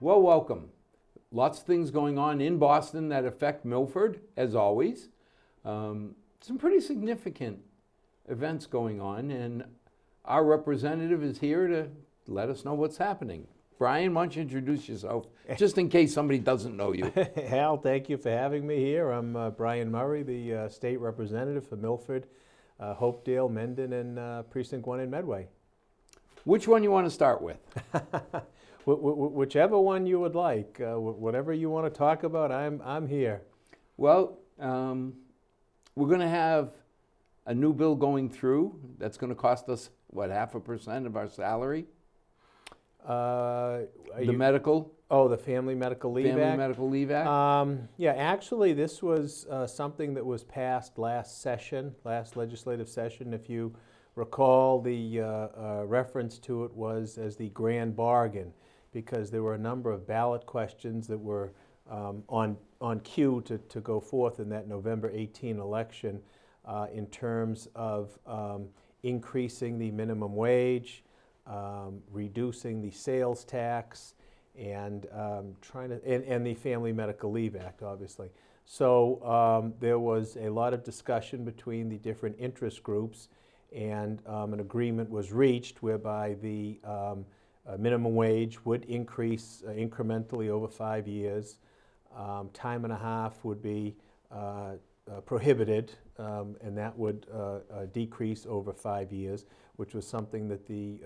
Well, welcome. Lots of things going on in Boston that affect Milford, as always. Some pretty significant events going on, and our representative is here to let us know what's happening. Brian, why don't you introduce yourself, just in case somebody doesn't know you. Hal, thank you for having me here. I'm Brian Murray, the state representative for Milford, Hopedale, Mendon, and Precinct 1 in Medway. Which one you want to start with? Whichever one you would like, whatever you want to talk about, I'm here. Well, we're going to have a new bill going through that's going to cost us, what, 0.5% of our salary? The medical? Oh, the Family Medical Leave Act? Family Medical Leave Act? Yeah, actually, this was something that was passed last legislative session. If you recall, the reference to it was as the grand bargain, because there were a number of ballot questions that were on cue to go forth in that November 18 election in terms of increasing the minimum wage, reducing the sales tax, and and the Family Medical Leave Act, obviously. So there was a lot of discussion between the different interest groups, and an agreement was reached whereby the minimum wage would increase incrementally over 5 years. Time and a half would be prohibited, and that would decrease over 5 years, which was something that the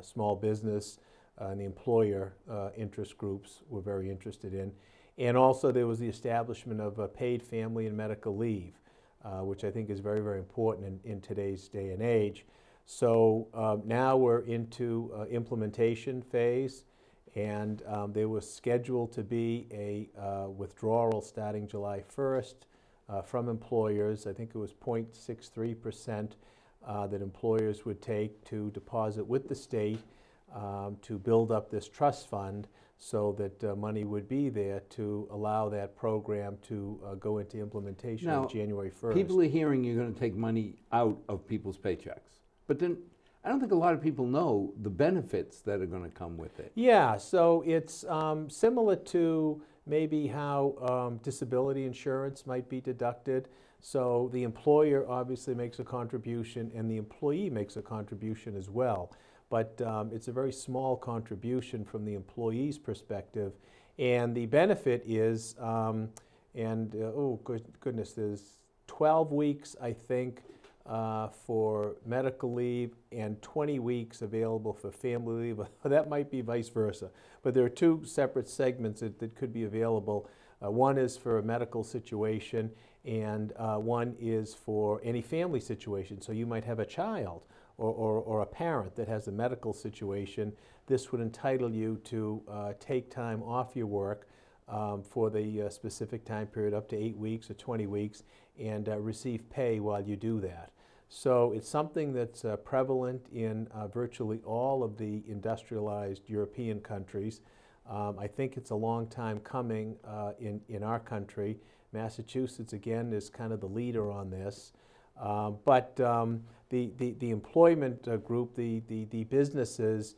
small business and the employer interest groups were very interested in. And also there was the establishment of paid family and medical leave, which I think is very, very important in today's day and age. So now we're into implementation phase, and there was scheduled to be a withdrawal starting July 1st from employers. I think it was 0.63% that employers would take to deposit with the state to build up this trust fund, so that money would be there to allow that program to go into implementation on January 1st. People are hearing you're going to take money out of people's paychecks. But then I don't think a lot of people know the benefits that are going to come with it. Yeah, so it's similar to maybe how disability insurance might be deducted. So the employer obviously makes a contribution, and the employee makes a contribution as well. But it's a very small contribution from the employee's perspective. And the benefit is, oh goodness, there's 12 weeks, I think, for medical leave, and 20 weeks available for family leave. That might be vice versa. But there are two separate segments that could be available. One is for a medical situation, and one is for any family situation. So you might have a child or a parent that has a medical situation. This would entitle you to take time off your work for the specific time period, up to 8 weeks or 20 weeks, and receive pay while you do that. So it's something that's prevalent in virtually all of the industrialized European countries. I think it's a long time coming in our country. Massachusetts, again, is kind of the leader on this. But the employment group, the businesses,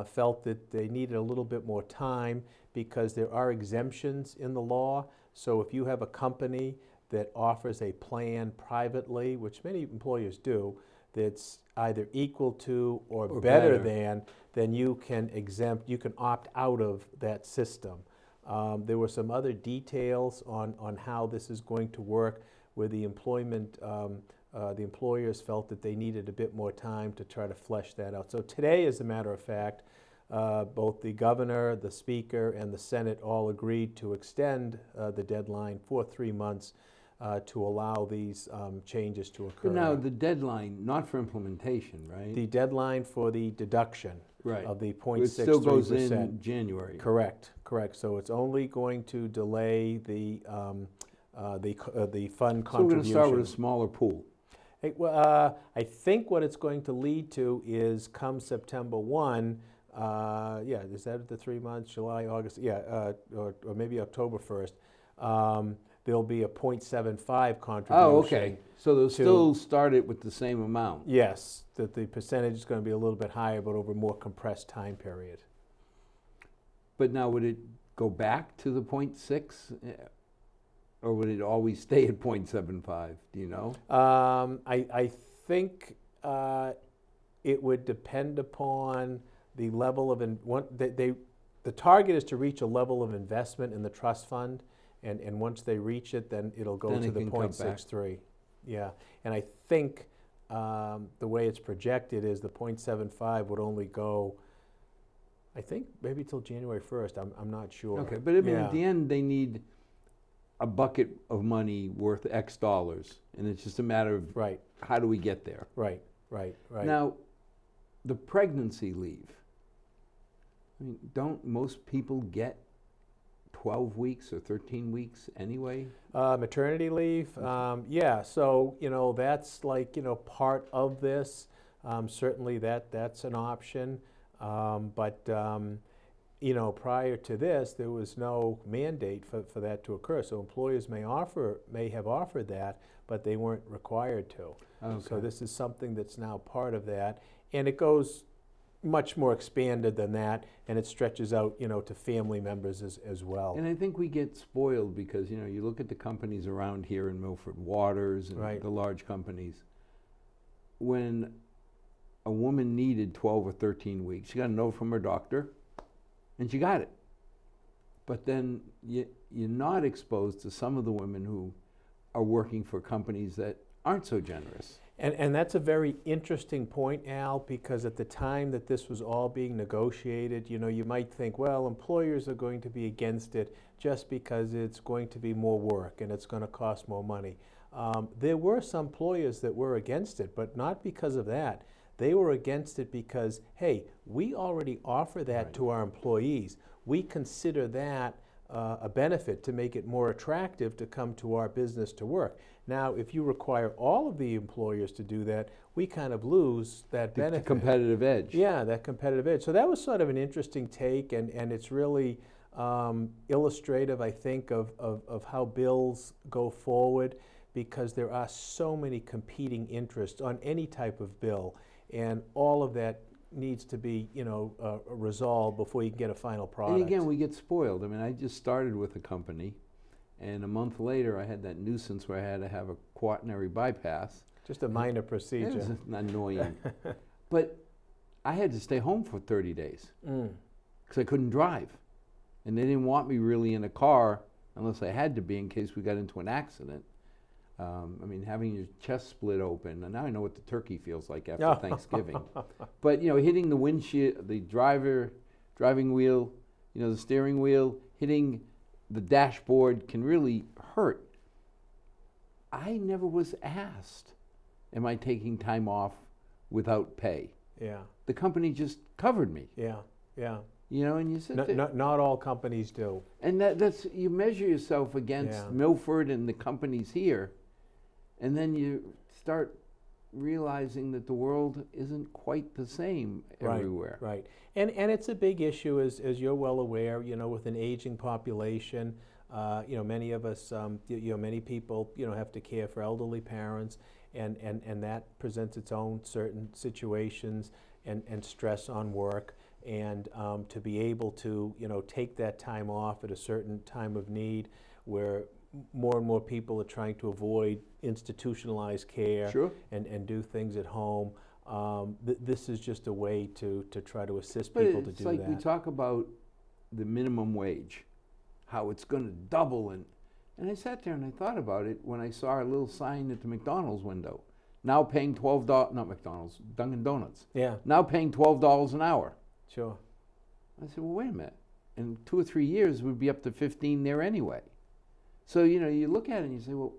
felt that they needed a little bit more time, because there are exemptions in the law. So if you have a company that offers a plan privately, which many employers do, that's either equal to or better than, then you can opt out of that system. There were some other details on how this is going to work, where the employers felt that they needed a bit more time to try to flesh that out. So today, as a matter of fact, both the governor, the speaker, and the Senate all agreed to extend the deadline for 3 months to allow these changes to occur. But now the deadline, not for implementation, right? The deadline for the deduction of the 0.63%. It still goes in January. Correct. So it's only going to delay the fund contribution. So we're going to start with a smaller pool. Well, I think what it's going to lead to is, come September 1, is that the 3 months, July, August, or maybe October 1st, there'll be a 0.75 contribution. Oh, okay. So they'll still start it with the same amount. Yes, that the percentage is going to be a little bit higher, but over a more compressed time period. But now would it go back to the 0.6, or would it always stay at 0.75? Do you know? I think it would depend upon the level of, the target is to reach a level of investment in the trust fund, and once they reach it, then it'll go Then to it the can cut back. 0.63. Yeah, and I think the way it's projected is the 0.75 would only go, I think, maybe till January 1st. I'm not sure. Okay, but I mean, Yeah. at the end, they need a bucket of money worth X dollars, and it's just a matter of Right, how do we get there? right. Now, the pregnancy leave. I mean, don't most people get 12 weeks or 13 weeks anyway? Maternity leave, yeah, so, that's like, part of this. Certainly that's an option. But prior to this, there was no mandate for that to occur. So employers may have offered that, but they weren't required to. Okay. So this is something that's now part of that. And it goes much more expanded than that, and it stretches out, to family members as well. And I think we get spoiled because, you look at the companies around here in Milford, Waters and Right. the large companies. When a woman needed 12 or 13 weeks, she got a note from her doctor, and she got it. But then you're not exposed to some of the women who are working for companies that aren't so generous. And that's a very interesting point, Al, because at the time that this was all being negotiated, you might think, well, employers are going to be against it just because it's going to be more work and it's going to cost more money. There were some employers that were against it, but not because of that. They were against it because, hey, we already offer that Right. to our employees. We consider that a benefit to make it more attractive to come to our business to work. Now, if you require all of the employers to do that, we kind of lose that The benefit. competitive edge. Yeah, that competitive edge. So that was sort of an interesting take, and it's really illustrative, I think, of how bills go forward, because there are so many competing interests on any type of bill, and all of that needs to be, resolved before you can get a final product. And again, we get spoiled. I mean, I just started with a company, and a month later, I had that nuisance where I had to have a quaternary bypass. Just a minor It procedure. was annoying. But I had to stay home for 30 days because I couldn't drive. And they didn't want me really in a car unless I had to be in case we got into an accident. I mean, having your chest split open, and now I know what the turkey feels like after Thanksgiving. But, hitting the windshield, the driving wheel, the steering wheel, hitting the dashboard can really hurt. I never was asked, am I taking time off without pay? Yeah, The company just covered me, yeah. and you sit there. Not all companies do. And that's, you measure yourself against Yeah. Milford and the companies here, and then you start realizing that the world isn't quite the same everywhere. Right. And it's a big issue, as you're well aware, with an aging population. Many of us, many people, have to care for elderly parents, and that presents its own certain situations and stress on work. And to be able to, take that time off at a certain time of need, where more and more people are trying to avoid institutionalized care. Sure. and do things at home. This is just a way to try to assist But people to it's do like that. we talk about the minimum wage, how it's going to double, and I sat there and I thought about it when I saw a little sign at the McDonald's window, now paying $12, not McDonald's, Dunkin' Donuts, Yeah, now paying $12 an hour. sure. I said, well, wait a minute. In 2 or 3 years, we'd be up to 15 there anyway. So, you look at it and you say, well,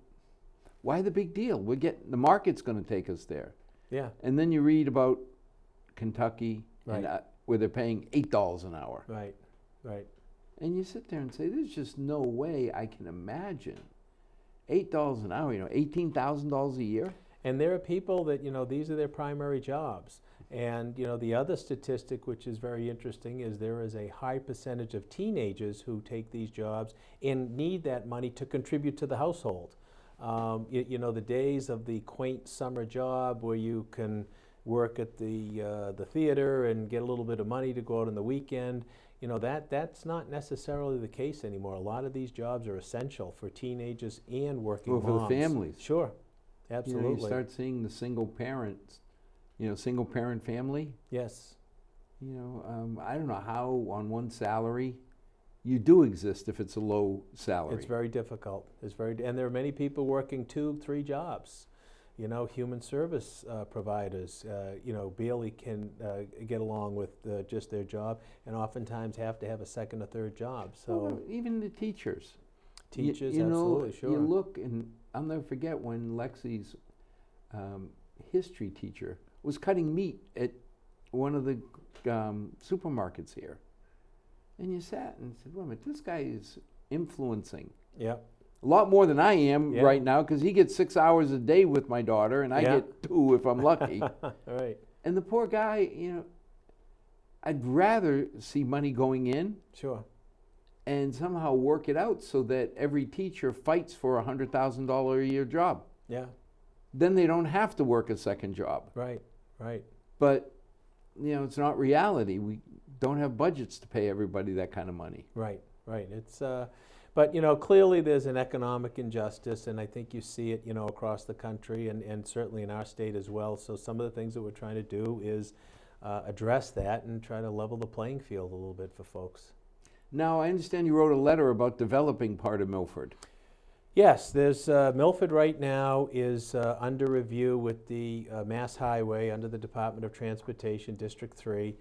why the big deal? The market's going to take us there. Yeah, And then you read about Kentucky, Right. and, where they're paying $8 an hour. right. And you sit there and say, there's just no way I can imagine $8 an hour, $18,000 a year. And there are people that, these are their primary jobs. And, the other statistic, which is very interesting, is there is a high percentage of teenagers who take these jobs and need that money to contribute to the household. The days of the quaint summer job where you can work at the theater and get a little bit of money to go out on the weekend, you know, that's not necessarily the case anymore. A lot of these jobs are essential for teenagers and working Well, moms. for the families. Sure, You absolutely. know, you start seeing the single parents, single parent family. Yes, I don't know how on one salary you do exist if it's a low salary. it's very difficult. And there are many people working 2, 3 jobs. You know, human service providers, barely can get along with just their job, and oftentimes have to have a second or third job. So Well, even the teachers. teachers, you know, absolutely, sure. You look, and I'll never forget when Lexi's history teacher was cutting meat at one of the supermarkets here. And you sat and said, wait a minute, this guy is influencing Yeah, a lot more than I am Yeah. right now, because he gets 6 hours a day with my daughter, and I Yeah. get 2 if I'm lucky. right, And the poor guy, I'd rather see money going in sure. and somehow work it out so that every teacher fights for a $100,000 a year job. Yeah, Then they don't have to work a second job. right. But, it's not reality. We don't have budgets to pay everybody that kind of money. Right. It's, but clearly there's an economic injustice, and I think you see it, across the country and certainly in our state as well. So some of the things that we're trying to do is address that and try to level the playing field a little bit for folks. Now, I understand you wrote a letter about developing part of Milford. Yes, there's Milford right now is under review with the Mass Highway under the Department of Transportation, District 3.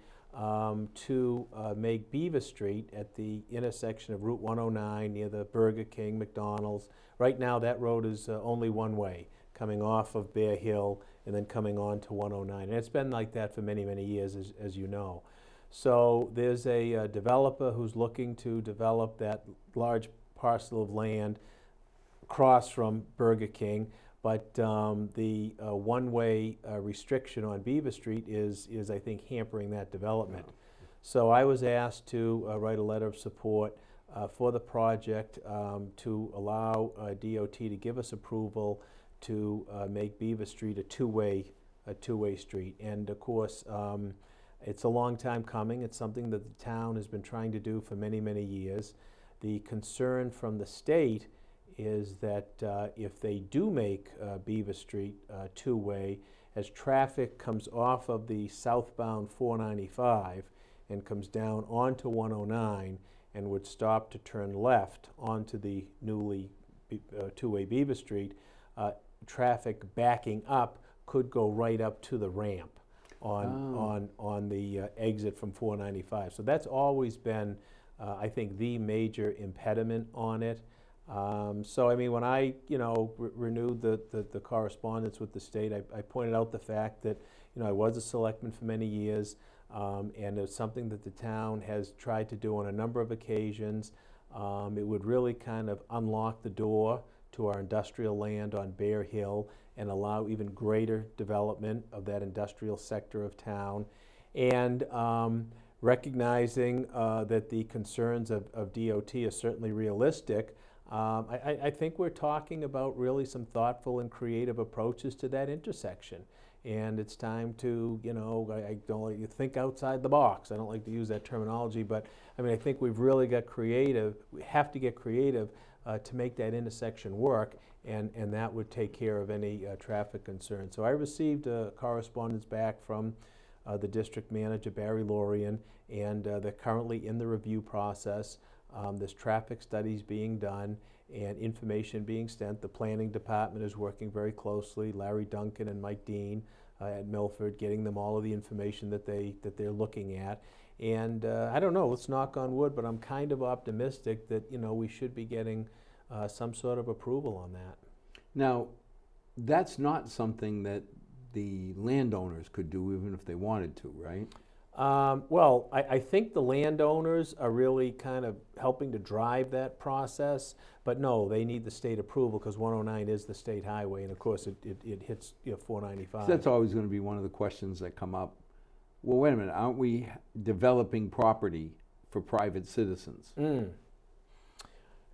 To make Beaver Street at the intersection of Route 109 near the Burger King, McDonald's. Right now that road is only one way, coming off of Bear Hill and then coming on to 109. And it's been like that for many, many years, as you know. So there's a developer who's looking to develop that large parcel of land across from Burger King. But the one-way restriction on Beaver Street is I think, hampering that development. So I was asked to write a letter of support for the project to allow DOT to give us approval to make Beaver Street a two-way street. And of course, it's a long time coming. It's something that the town has been trying to do for many, many years. The concern from the state is that if they do make Beaver Street two-way, as traffic comes off of the southbound 495 and comes down onto 109 and would stop to turn left onto the newly two-way Beaver Street, traffic backing up could go right up to the ramp on the exit from 495. So that's always been, I think, the major impediment on it. So I mean, when I renewed the correspondence with the state, I pointed out the fact that I was a selectman for many years, and it's something that the town has tried to do on a number of occasions. It would really kind of unlock the door to our industrial land on Bear Hill and allow even greater development of that industrial sector of town, and recognizing that the concerns of DOT are certainly realistic. I think we're talking about really some thoughtful and creative approaches to that intersection. And it's time to, I don't like to think outside the box. I don't like to use that terminology, but I mean, I think we've really got creative. We have to get creative to make that intersection work, and that would take care of any traffic concerns. So I received correspondence back from the district manager, Barry Lorian, and they're currently in the review process. There's traffic studies being done and information being sent. The planning department is working very closely. Larry Duncan and Mike Dean at Milford, getting them all of the information that they're looking at. And I don't know, let's knock on wood, but I'm kind of optimistic that we should be getting some sort of approval on that. Now, that's not something that the landowners could do even if they wanted to, right? Well, I think the landowners are really kind of helping to drive that process, but no, they need the state approval because 109 is the state highway, and of course it hits 495. So that's always going to be one of the questions that come up. Well, wait a minute, aren't we developing property for private citizens?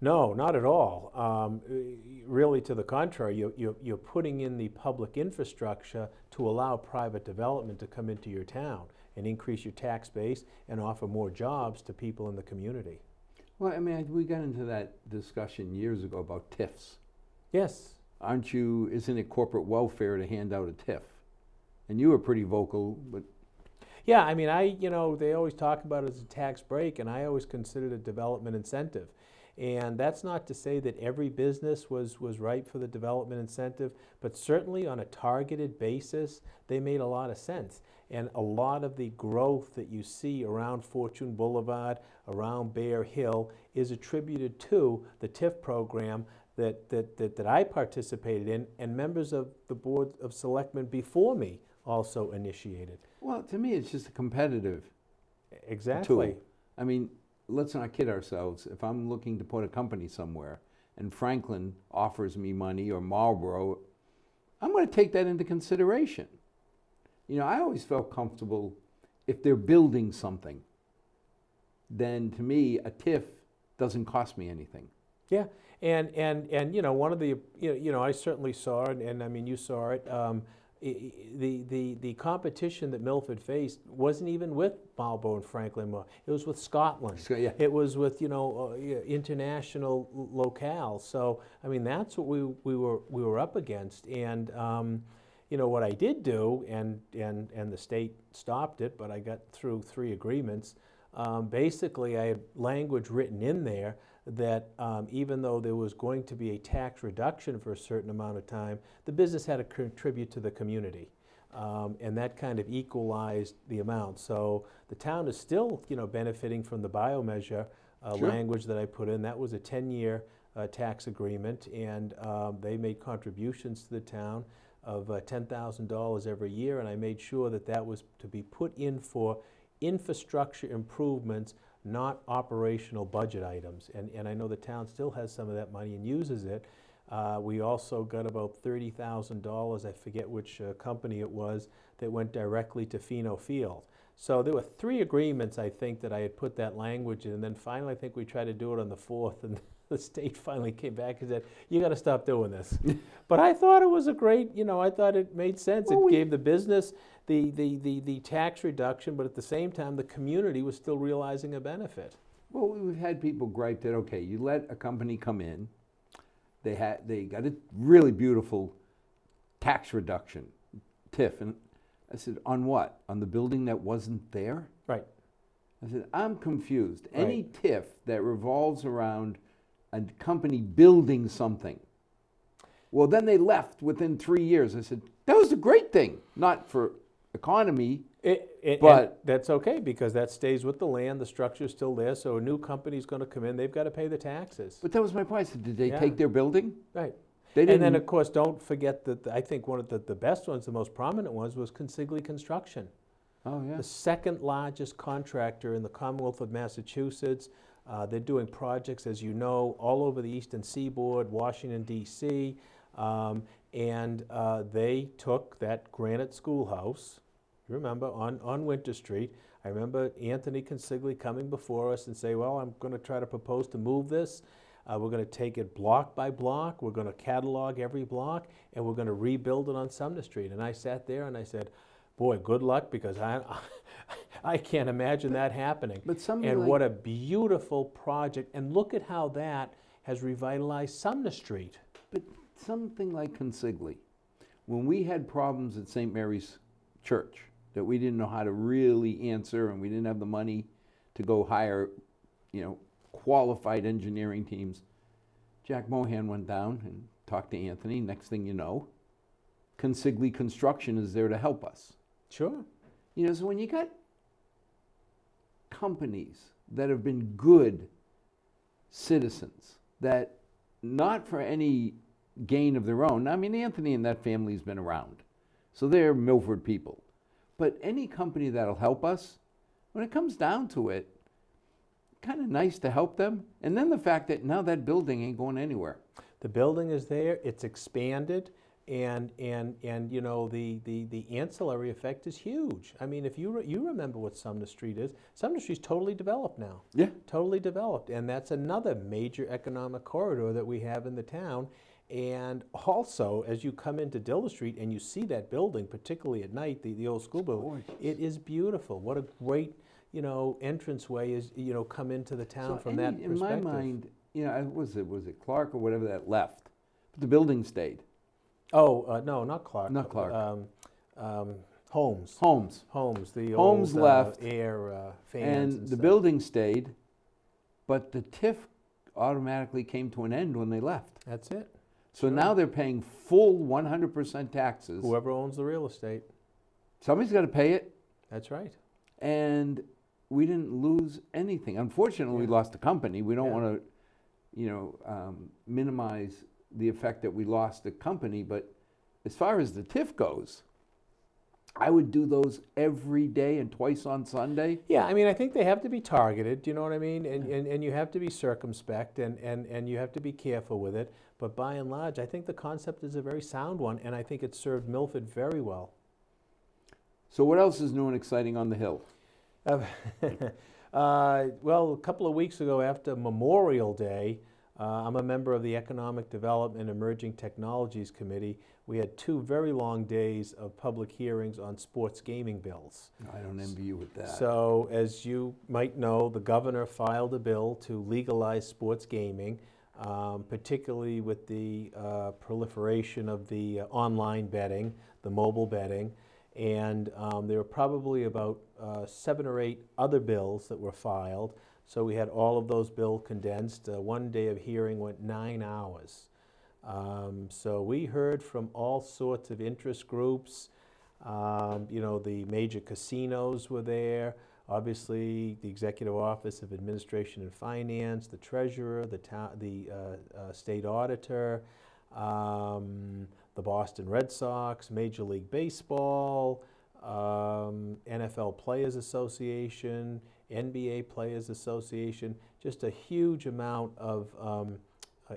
No, not at all. Really, to the contrary, you're putting in the public infrastructure to allow private development to come into your town and increase your tax base and offer more jobs to people in the community. Well, I mean, we got into that discussion years ago about TIFs. Yes. Isn't it corporate welfare to hand out a TIF? And you were pretty vocal, but Yeah, I mean, they always talk about it as a tax break, and I always considered it a development incentive. And that's not to say that every business was ripe for the development incentive, but certainly on a targeted basis, they made a lot of sense. And a lot of the growth that you see around Fortune Boulevard, around Bear Hill, is attributed to the TIF program that I participated in, and members of the Board of Selectmen before me also initiated. well, to me, it's just a competitive Exactly. tool. I mean, let's not kid ourselves. If I'm looking to put a company somewhere and Franklin offers me money or Marlboro, I'm going to take that into consideration. You know, I always felt comfortable if they're building something, then to me, a TIF doesn't cost me anything. Yeah, and one of the, I certainly saw it, and I mean, you saw it, the competition that Milford faced wasn't even with Marlborough and Franklin. It was with Scotland. So, yeah. It was with, international locales. So, I mean, that's what we were up against. And, what I did do, and the state stopped it, but I got through 3 agreements. Basically, I had language written in there that even though there was going to be a tax reduction for a certain amount of time, the business had to contribute to the community. And that kind of equalized the amount. So the town is still, benefiting from the biomeasure Sure. language that I put in. That was a 10-year tax agreement, and they made contributions to the town of $10,000 every year, and I made sure that that was to be put in for infrastructure improvements, not operational budget items. And I know the town still has some of that money and uses it. We also got about $30,000, I forget which company it was, that went directly to Pheno Field. So there were 3 agreements, I think, that I had put that language in, and then finally I think we tried to do it on the 4th, and the state finally came back and said, you gotta stop doing this. But I thought it was a great, I thought it made sense. Well, It gave the business the tax reduction, but at the same time, the community was still realizing a benefit. Well, we've had people gripe that, okay, you let a company come in, they got a really beautiful tax reduction, TIF, and I said, on what? On the building that wasn't there? Right. I said, I'm confused. Right. Any TIF that revolves around a company building something. Well, then they left within 3 years. I said, that was a great thing, not for economy, but And that's okay, because that stays with the land, the structure's still there, so a new company's gonna come in, they've gotta pay the taxes. but that was my point. I said, did they Yeah. take their building? Right. They And didn't. then, of course, don't forget that I think one of the best ones, the most prominent ones, was Consigli Construction. Oh, yeah. The second largest contractor in the Commonwealth of Massachusetts. They're doing projects, as you know, all over the eastern seaboard, Washington, D.C., and they took that granite schoolhouse, you remember, on Winter Street. I remember Anthony Consigli coming before us and say, well, I'm going to try to propose to move this. We're going to take it block by block. We're going to catalog every block, and we're going to rebuild it on Sumner Street. And I sat there and I said, boy, good luck, because I can't imagine that happening. But something And like- what a beautiful project. And look at how that has revitalized Sumner Street. But something like Consigli, when we had problems at St. Mary's Church that we didn't know how to really answer, and we didn't have the money to go hire, qualified engineering teams, Jack Mohan went down and talked to Anthony. Next thing you know, Consigli Construction is there to help us. Sure. So when you got companies that have been good citizens, that not for any gain of their own, I mean, Anthony and that family's been around, so they're Milford people. But any company that'll help us, when it comes down to it, kind of nice to help them. And then the fact that now that building ain't going anywhere. The building is there, it's expanded. And you know, the ancillary effect is huge. I mean, if you remember what Sumner Street is, Sumner Street's totally developed now. Yeah. Totally developed. And that's another major economic corridor that we have in the town. And also, as you come into Diller Street and you see that building, particularly at night, the old school building, it is beautiful. What a great, you know, entranceway is, you know, come into the town from that perspective. In my mind, you know, was it Clark or whatever that left? But the building stayed. Oh, no, not Clark. Not Clark. Holmes. Holmes, the Holmes old left, air fans and the stuff. building stayed, but the TIF automatically came to an end when they left. That's it. So now they're paying full 100% taxes. Whoever owns the real estate. Somebody's got to pay it. That's right. And we didn't lose anything. Unfortunately, we lost the company. We don't want to, you know, minimize the effect that we lost the company. But as far as the TIF goes, I would do those every day and twice on Sunday. Yeah, I mean, I think they have to be targeted, do you know what I mean? And you have to be circumspect and you have to be careful with it. But by and large, I think the concept is a very sound one, and I think it served Milford very well. So what else is new and exciting on the Hill? Well, a couple of weeks ago after Memorial Day, I'm a member of the Economic Development and Emerging Technologies Committee. We had 2 very long days of public hearings on sports gaming bills. I don't envy you with that. So, as you might know, the governor filed a bill to legalize sports gaming, particularly with the proliferation of the online betting, the mobile betting. And there were probably about 7 or 8 other bills that were filed. So we had all of those bills condensed. One day of hearing went 9 hours. So we heard from all sorts of interest groups. You know, the major casinos were there. Obviously, the Executive Office of Administration and Finance, the Treasurer, the State Auditor, the Boston Red Sox, Major League Baseball, NFL Players Association, NBA Players Association. Just a huge amount of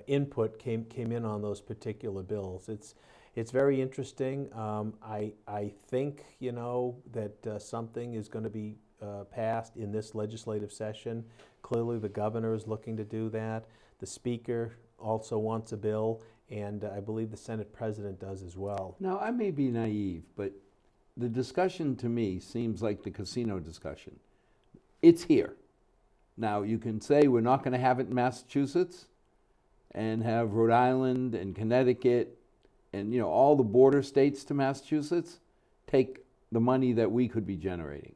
input came in on those particular bills. It's very interesting. I think, you know, that something is going to be passed in this legislative session. Clearly, the governor is looking to do that. The Speaker also wants a bill, and I believe the Senate President does as well. Now, I may be naive, but the discussion to me seems like the casino discussion. It's here. Now, you can say we're not going to have it in Massachusetts and have Rhode Island and Connecticut and, you know, all the border states to Massachusetts take the money that we could be generating.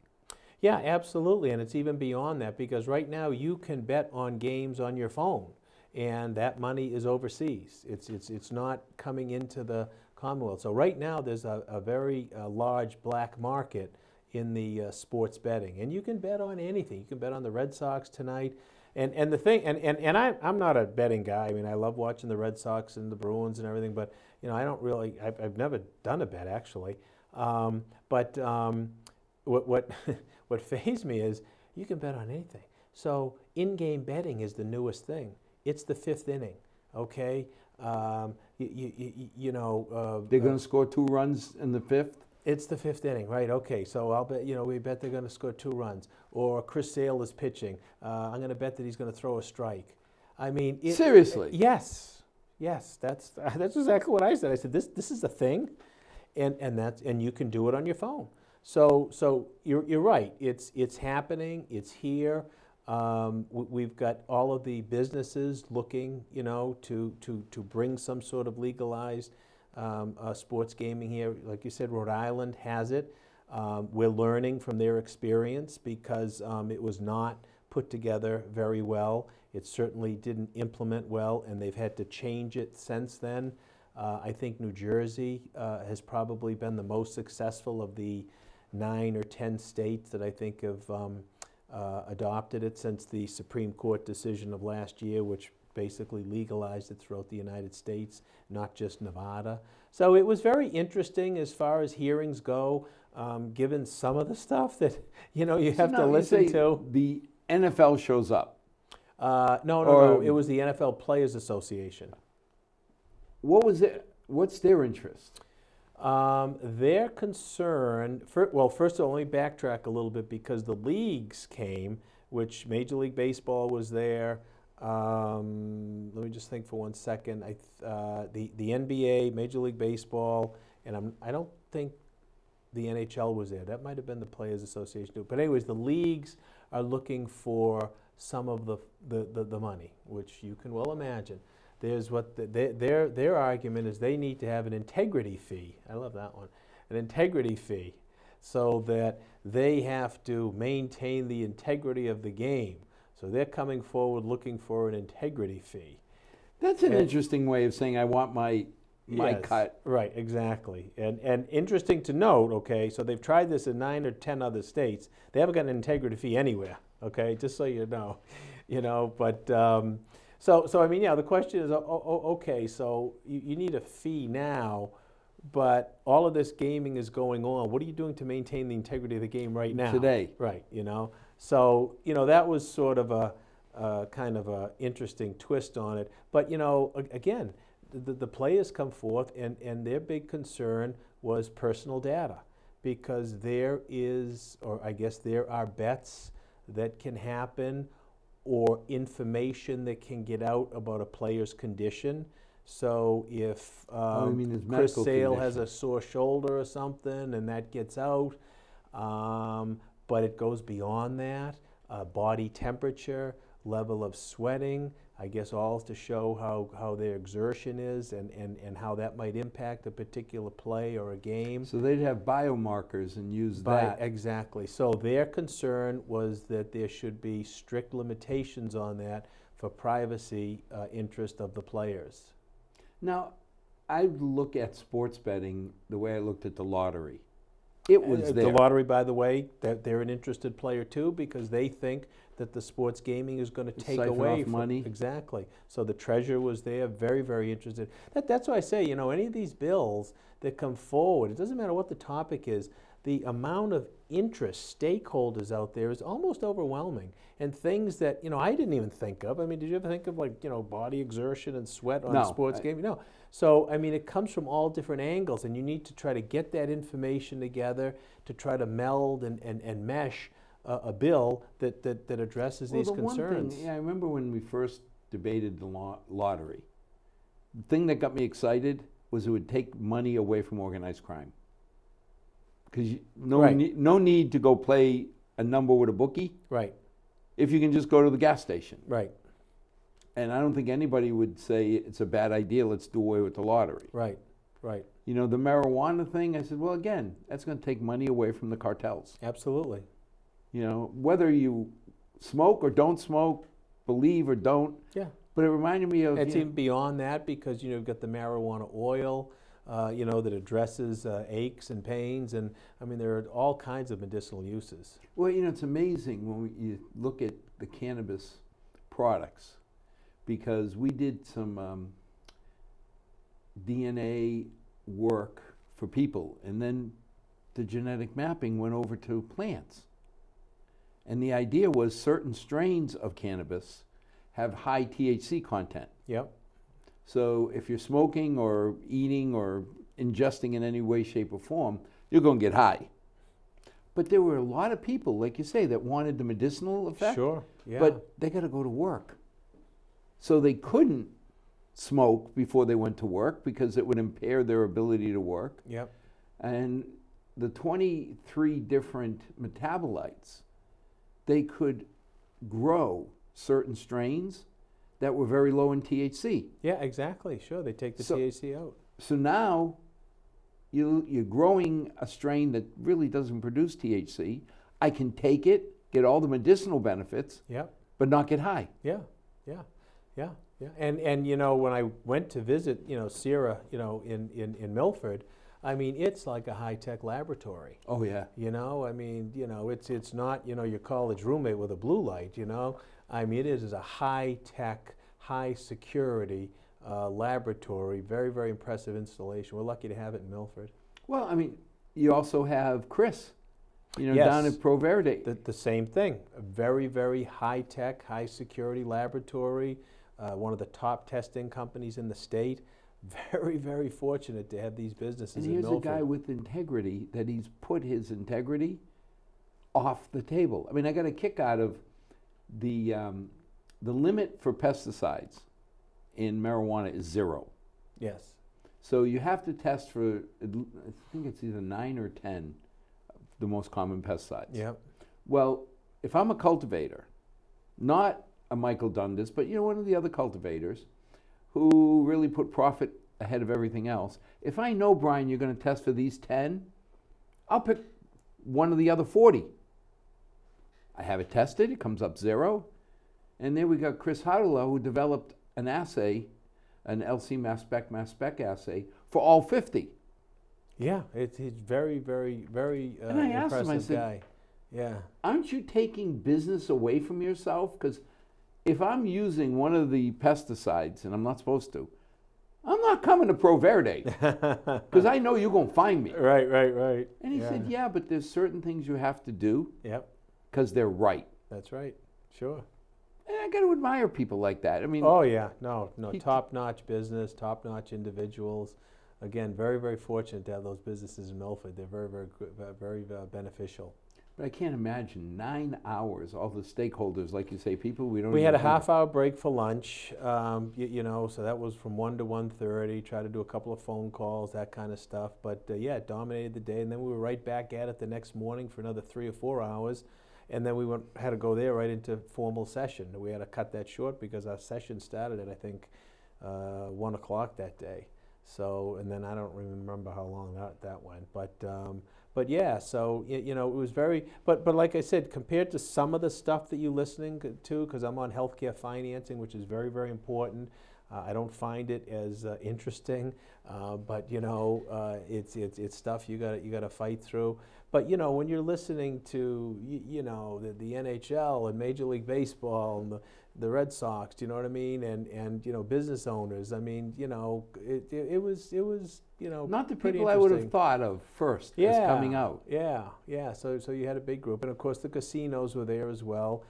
Yeah, absolutely, and it's even beyond that, because right now you can bet on games on your phone, and that money is overseas. It's not coming into the Commonwealth. So right now there's a very large black market in the sports betting, and you can bet on anything. You can bet on the Red Sox tonight, and the thing, and I'm not a betting guy. I mean, I love watching the Red Sox and the Bruins and everything, but you know, I don't really. I've never done a bet actually, but what fazed me is you can bet on anything. So in-game betting is the newest thing. It's the 5th inning, okay? You know, They're going to score 2 runs in the 5th? It's the 5th inning, right? Okay, so I'll bet, you know, we bet they're going to score 2 runs. Or Chris Sale is pitching. I'm going to bet that he's going to throw a strike. I mean, Seriously? Yes, that's exactly what I said. I said this is a thing, and you can do it on your phone. So you're right. It's happening. It's here. We've got all of the businesses looking, you know, to bring some sort of legalized sports gaming here. Like you said, Rhode Island has it. We're learning from their experience because it was not put together very well. It certainly didn't implement well, and they've had to change it since then. I think New Jersey has probably been the most successful of the 9 or 10 states that I think have adopted it since the Supreme Court decision of last year, which basically legalized it throughout the United States, not just Nevada. So it was very interesting as far as hearings go, given some of the stuff that, you know, you have to listen to. The NFL shows up. No, it was the NFL Players Association. What was it? What's their interest? Their concern, well, first of all, let me backtrack a little bit because the leagues came, which Major League Baseball was there. Let me just think for 1 second. The NBA, Major League Baseball, and I don't think the NHL was there. That might have been the Players Association too. But anyways, the leagues are looking for some of the money, which you can well imagine. There's what their argument is they need to have an integrity fee. I love that one. An integrity fee so that they have to maintain the integrity of the game. So they're coming forward looking for an integrity fee. That's an interesting way of saying I want my Yes, cut. right, exactly. And interesting to note, okay, so they've tried this in 9 or 10 other states. They haven't got an integrity fee anywhere, okay, just so you know. But so I mean, yeah, the question is, okay, so you need a fee now, but all of this gaming is going on. What are you doing to maintain the integrity of the game right now? Today. Right, So, that was sort of a kind of a interesting twist on it. But, again, the players come forth and their big concern was personal data because there are bets that can happen or information that can get out about a player's condition. So if Chris Sale has a sore shoulder or something and that gets out, but it goes beyond that, body temperature, level of sweating, I guess all to show how their exertion is and how that might impact a particular play or a game. So they'd have biomarkers and use that. Exactly. So their concern was that there should be strict limitations on that for privacy interest of the players. Now, I look at sports betting the way I looked at the lottery. It was there. The lottery, by the way, they're an interested player too because they think that the sports gaming is going to take away from money. Exactly. So the treasurer was there, very, very interested. That's why I say, any of these bills that come forward, it doesn't matter what the topic is, the amount of interest, stakeholders out there is almost overwhelming. And things that, I didn't even think of. I mean, did you ever think of body exertion and sweat on sports gaming? No. So, I mean, it comes from all different angles and you need to try to get that information together to try to meld and mesh a bill that addresses these concerns. One thing, I remember when we first debated the lottery, the thing that got me excited was it would take money away from organized crime. Because no need to go play a number with a bookie. Right. If you can just go to the gas station. Right. And I don't think anybody would say it's a bad idea, let's do away with the lottery. Right, right. The marijuana thing, I said, well, again, that's going to take money away from the cartels. Absolutely. Whether you smoke or don't smoke, believe or don't. Yeah. But it reminded me of... It's even beyond that because, you've got the marijuana oil, that addresses aches and pains. And, I mean, there are all kinds of medicinal uses. Well, it's amazing when you look at the cannabis products because we did some DNA work for people and then the genetic mapping went over to plants. And the idea was certain strains of cannabis have high THC content. Yep. So if you're smoking or eating or ingesting in any way, shape, or form, you're going to get high. But there were a lot of people, like you say, that wanted the medicinal effect. Sure, yeah. But they got to go to work. So they couldn't smoke before they went to work because it would impair their ability to work. Yep. And the 23 different metabolites, they could grow certain strains that were very low in THC. Yeah, exactly. Sure, they take the THC out. So now you're growing a strain that really doesn't produce THC. I can take it, get all the medicinal benefits, yep, but not get high. Yeah. And when I went to visit, Sierra, in Milford, I mean, it's like a high-tech laboratory. Oh, yeah. I mean, it's not, your college roommate with a blue light, I mean, it is a high-tech, high-security laboratory, very, very impressive installation. We're lucky to have it in Milford. Well, I mean, you also have Chris, yes, down at Pro Verde. The same thing, a very, very high-tech, high-security laboratory, one of the top testing companies in the state. very, very fortunate to have these businesses And in here's a Milford. guy with integrity that he's put his integrity off the table. I mean, I got a kick out of the limit for pesticides in marijuana is 0. Yes. So you have to test for, I think it's either 9 or 10, the most common pesticides. Yep. Well, if I'm a cultivator, not a Michael Dundas, but one of the other cultivators who really put profit ahead of everything else, if I know, Brian, you're going to test for these 10, I'll pick one of the other 40. I have it tested, it comes up 0. And there we got Chris Hartela, who developed an assay, an LC mass spec assay for all 50. Yeah, he's very, very, very And I asked him, impressive I said, guy. Yeah. Aren't you taking business away from yourself? Because if I'm using one of the pesticides and I'm not supposed to, I'm not coming to Pro Verde because I know you're going to find me. Right. And he said, yeah, but there's certain things you have to do Yep, because they're right. that's right. Sure. And I got to admire people like that. I mean, Oh, yeah. No, He- top-notch business, top-notch individuals. Again, very, very fortunate to have those businesses in Milford. They're very, very good, very beneficial. but I can't imagine 9 hours, all the stakeholders, like you say, people we don't We even had a think of. half-hour break for lunch, so that was from 1 to 1:30. Try to do a couple of phone calls, that kind of stuff. But yeah, it dominated the day, and then we were right back at it the next morning for another 3 or 4 hours, and then we had to go there right into formal session. We had to cut that short because our session started at, I think, 1 o'clock that day. So, and then I don't remember how long that went, but yeah, so it was very, but like I said, compared to some of the stuff that you're listening to, because I'm on healthcare financing, which is very, very important. I don't find it as interesting, but it's stuff you got to fight through. But when you're listening to the NHL and Major League Baseball and the Red Sox, do you know what I mean? And business owners. I mean, it was Not the pretty people I would have interesting. thought of first as coming out. Yeah. So you had a big group, and of course the casinos were there as well.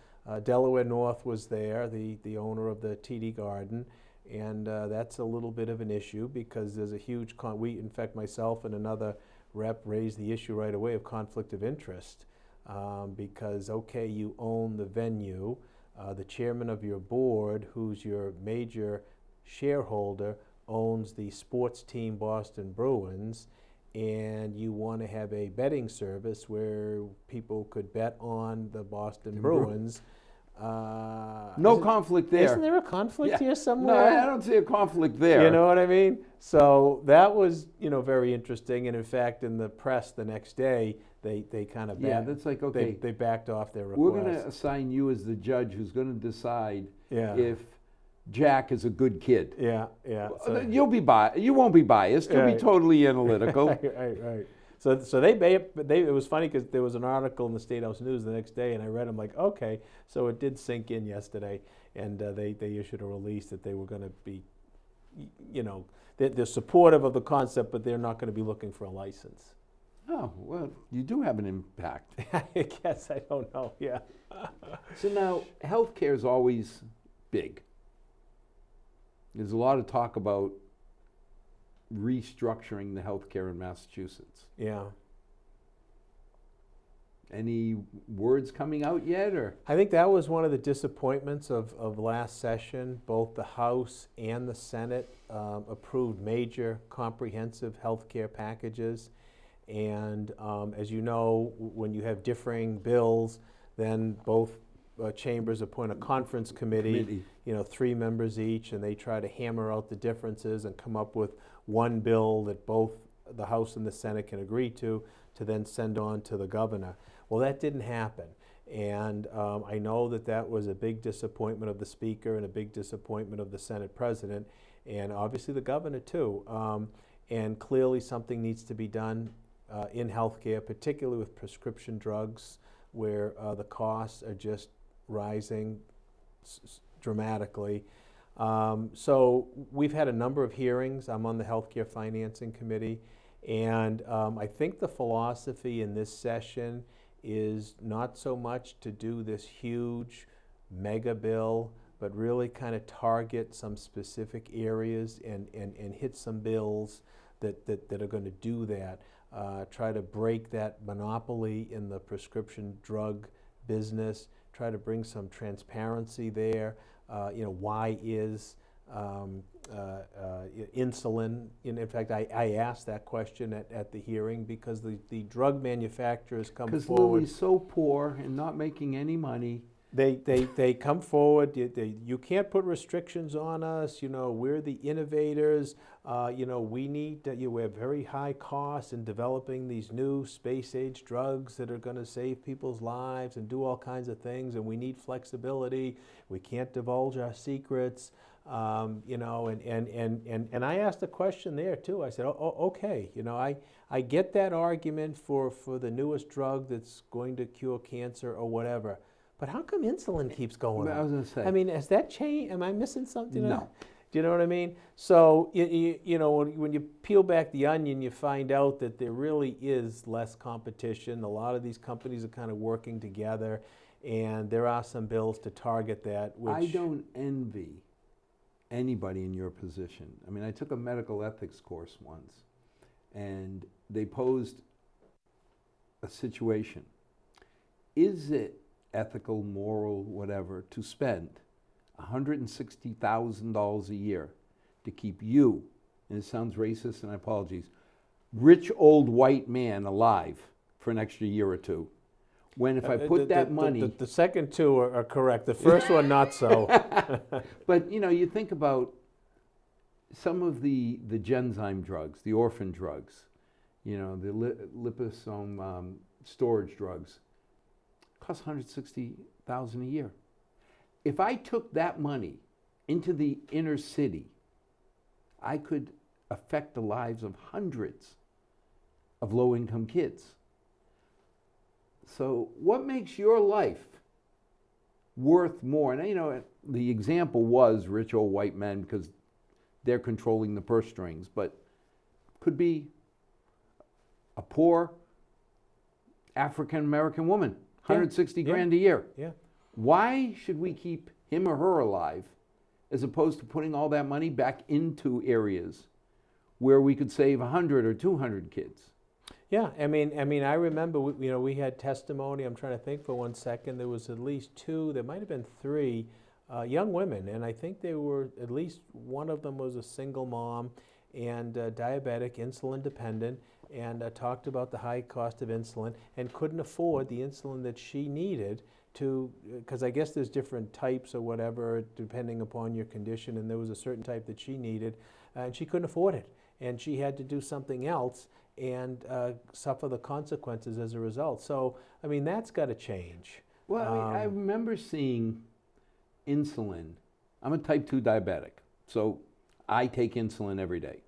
Delaware North was there, the owner of the TD Garden, and that's a little bit of an issue because there's a huge in fact, myself and another rep raised the issue right away of conflict of interest because you own the venue, the chairman of your board, who's your major shareholder, owns the sports team Boston Bruins, and you want to have a betting service where people could bet on the Boston Bruins. No conflict there. Isn't there a conflict Yeah. here No, somewhere? I don't see a conflict there. You know what I mean? So that was, very interesting. And in fact, in the press the next day, they kind of Yeah, that's like, okay, they backed off their request. we're going to assign you as the judge who's going to decide Yeah. if Jack is a good kid. Yeah. You won't be biased. You'll Right. be totally analytical. Right. So it was funny because there was an article in the State House News the next day, and I read them like, okay, so it did sink in yesterday, and they issued a release that they were going to be, they're supportive of the concept, but they're not going to be looking for a license. Oh, well, you do have an impact. I guess, I don't know, yeah. So now, healthcare is always big. There's a lot of talk about restructuring the healthcare in Massachusetts. Yeah. Any words coming out yet, or? I think that was one of the disappointments of last session. Both the House and the Senate approved major comprehensive health care packages. And as you know, when you have differing bills, then both chambers appoint a conference committee, 3 members each, and they try to hammer out the differences and come up with one bill that both the House and the Senate can agree to then send on to the governor. Well, that didn't happen. And I know that was a big disappointment of the Speaker and a big disappointment of the Senate President, and obviously the governor too. And clearly something needs to be done in healthcare, particularly with prescription drugs, where the costs are just rising dramatically. So we've had a number of hearings. I'm on the Healthcare Financing Committee, and I think the philosophy in this session is not so much to do this huge mega bill but really kind of target some specific areas and hit some bills that are going to do that. Try to break that monopoly in the prescription drug business, try to bring some transparency there. Why is insulin, in fact, I asked that question at the hearing because the drug manufacturers come forward. Because Lily's so poor and not making any money. They come forward, you can't put restrictions on us, we're the innovators, we need, we have very high costs in developing these new space-age drugs that are going to save people's lives and do all kinds of things, and we need flexibility, we can't divulge our secrets, and I asked a question there too. I said, okay, I get that argument for the newest drug that's going to cure cancer or whatever. But how come insulin keeps going up? I was going to say. I mean, has that changed? Am I missing something? No. Do you know what I mean? So, when you peel back the onion, you find out that there really is less competition. A lot of these companies are kind of working together, and there are some bills to target that. Which I don't envy anybody in your position. I mean, I took a medical ethics course once, and they posed a situation. Is it ethical, moral, whatever, to spend $160,000 a year to keep you, and it sounds racist and I apologize, rich old white man alive for an extra year or two, when if I put that money... The second two are correct, the first one not so. But you think about some of the Genzyme drugs, the orphan drugs, the liposome storage drugs, costs $160,000 a year. If I took that money into the inner city, I could affect the lives of hundreds of low-income kids. So what makes your life worth more? And the example was rich old white men because they're controlling the purse strings, but could be a poor African-American woman, 160 grand a year. Yeah. Why should we keep him or her alive as opposed to putting all that money back into areas where we could save 100 or 200 kids? Yeah, I mean, I remember, we had testimony, I'm trying to think for 1 second, there was at least two, there might have been three young women, and I think they were, at least one of them was a single mom and diabetic, insulin dependent, and talked about the high cost of insulin and couldn't afford the insulin that she needed to, because I guess there's different types or whatever depending upon your condition, and there was a certain type that she needed, and she couldn't afford it. And she had to do something else and suffer the consequences as a result. So, I mean, that's got to change. Well, I remember seeing insulin. I'm a type 2 diabetic, so I take insulin every day.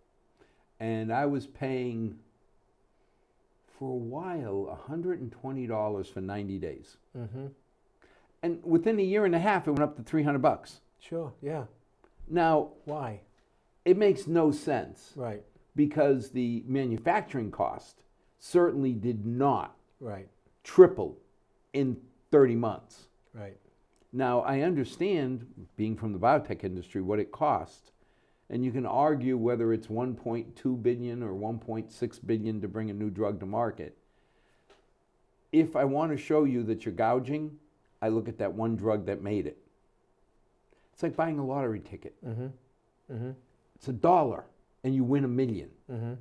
And I was paying, for a while, $120 for 90 days. Mm-hmm. And within a year and a half, it went up to $300. Sure, yeah. Now, why? It makes no sense. Right. Because the manufacturing cost certainly did not triple in 30 months. Right. Now, I understand, being from the biotech industry, what it cost. And you can argue whether it's 1.2 billion or 1.6 billion to bring a new drug to market. If I want to show you that you're gouging, I look at that one drug that made it. It's like buying a lottery ticket. Mm-hmm. Mm-hmm. It's $1 and you win $1 million. Mm-hmm.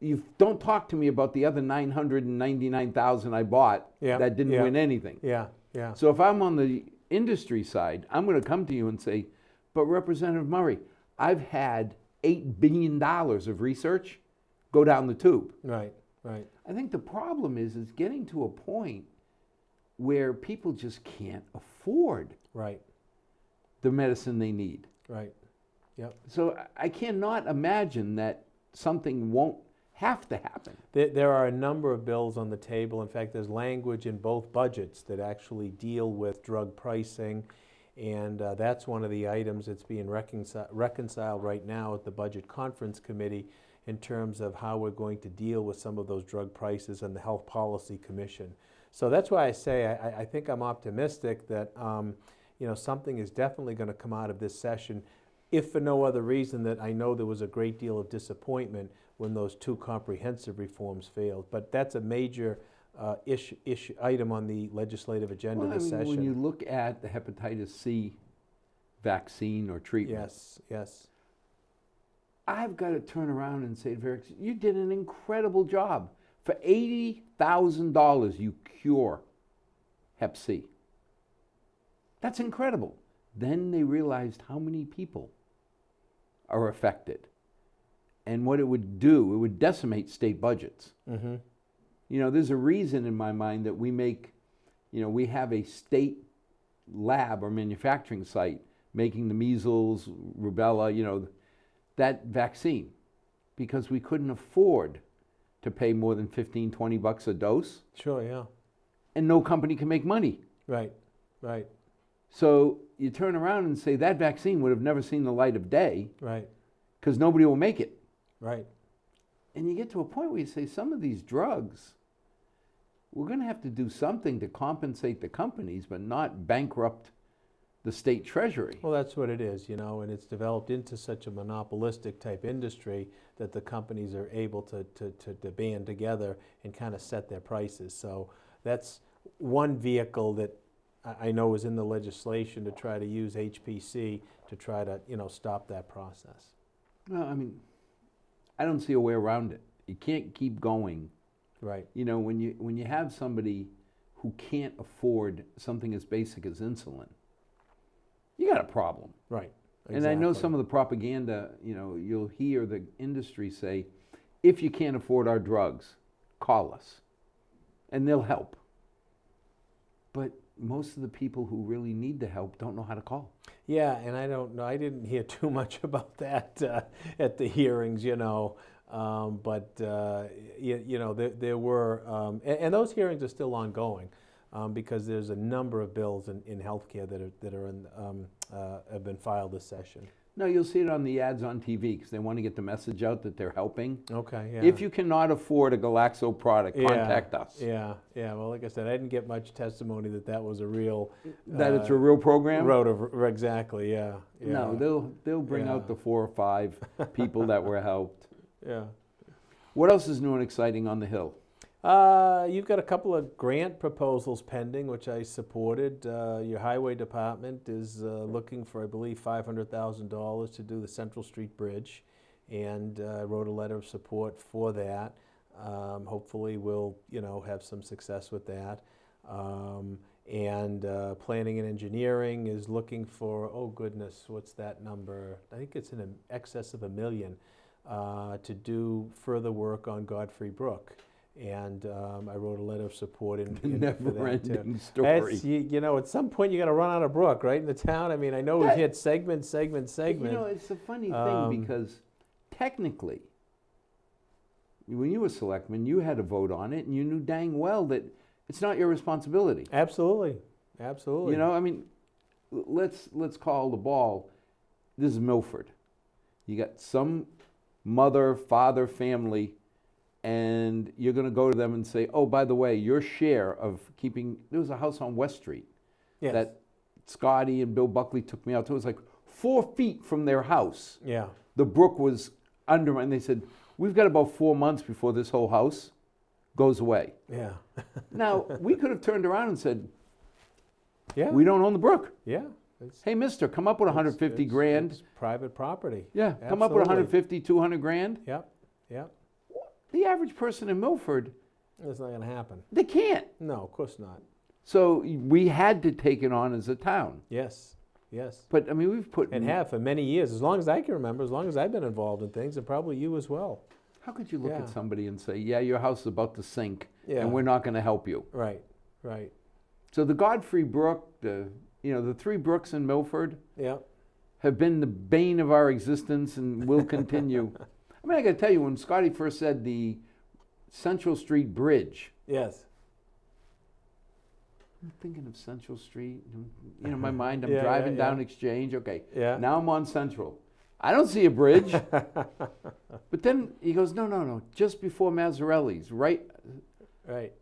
You don't talk to me about the other 999,000 I bought that didn't win anything. Yeah, yeah. So if I'm on the industry side, I'm going to come to you and say, but Representative Murray, I've had $8 billion of research go down the tube. Right, right. I think the problem is getting to a point where people just can't afford the medicine they need. Right. Yep. So I cannot imagine that something won't have to happen. There are a number of bills on the table. In fact, there's language in both budgets that actually deal with drug pricing, and that's one of the items that's being reconciled right now at the Budget Conference Committee in terms of how we're going to deal with some of those drug prices and the Health Policy Commission. So that's why I say I think I'm optimistic that something is definitely going to come out of this session, if for no other reason that I know there was a great deal of disappointment when those 2 comprehensive reforms failed. But that's a major item on the legislative agenda Well, this session. when you look at the hepatitis C vaccine or treatment, Yes, yes. I've got to turn around and say to Verix, you did an incredible job. For $80,000, you cure Hep C. That's incredible. Then they realized how many people are affected. And what it would do, it would decimate state budgets. Mm-hmm. There's a reason in my mind that we make, we have a state lab or manufacturing site making the measles, rubella, that vaccine, because we couldn't afford to pay more than $15-20 a dose. Sure, yeah. And no company can make money. Right, right. So you turn around and say that vaccine would have never seen the light of day. Right. Because nobody will make it. Right. And you get to a point where you say some of these drugs, we're going to have to do something to compensate the companies, but not bankrupt the state treasury. Well, that's what it is, and it's developed into such a monopolistic type industry that the companies are able to band together and kind of set their prices. So that's one vehicle that I know is in the legislation to try to use HPC to try to, stop that process. Well, I don't see a way around it. You can't keep going. Right. When you have somebody who can't afford something as basic as insulin, you got a problem. Right. Exactly. And I know some of the propaganda, you'll hear the industry say, if you can't afford our drugs, call us. And they'll help. But most of the people who really need the help don't know how to call. Yeah, and I don't know. I didn't hear too much about that at the hearings, but there were, and those hearings are still ongoing because there's a number of bills in healthcare that have been filed this session. No, you'll see it on the ads on TV because they want to get the message out that they're helping. Okay, yeah. If you cannot afford a Glaxo product, contact us. Yeah. Well, like I said, I didn't get much testimony that was a real... That it's a real program? Exactly, yeah. No, they'll bring out the 4 or 5 people that were helped. Yeah. What else is new and exciting on the Hill? You've got a couple of grant proposals pending, which I supported. Your highway department is looking for, I believe, $500,000 to do the Central Street Bridge, and I wrote a letter of support for that. Hopefully, we'll have some success with that. And planning and engineering is looking for, oh goodness, what's that number? I think it's in excess of $1 million to do further work on Godfrey Brook. And I wrote a letter of support in never-ending story. At some point you got to run out of brook, right, in the town. I know we've hit segment. It's a funny thing because technically, when you were selectman, you had a vote on it, and you knew dang well that it's not your responsibility. Absolutely. Let's call the ball. This is Milford. You got some mother, father, family, and you're going to go to them and say, oh, by the way, your share of keeping, there was a house on West Street that Scotty and Bill Buckley took me out to. It was like 4 feet from their house. Yeah. The brook was under, and they said, we've got about 4 months before this whole house goes away. Yeah. Now, we could have turned around and said, yeah, we don't own the brook. Yeah. Hey, mister, come up with 150 grand. It's private property. Yeah, come up with 150, 200 grand. Yep. The average person in Milford, That's not going to happen. they can't. No, of course not. So we had to take it on as a town. Yes. But we've put... And have for many years, as long as I can remember, as long as I've been involved in things, and probably you as well. How could you look at somebody and say, yeah, your house is about to sink, Yeah. and we're not going to help you? Right. So the Godfrey Brook, the 3 brooks in Milford have been the bane of our existence and will continue. I got to tell you, when Scotty first said the Central Street Bridge, Yes. I'm thinking of Central Street. In my mind, I'm driving down Exchange. Okay, now I'm on Central. I don't see a bridge. But then he goes, no, just before Mazzarelli's, right? Right.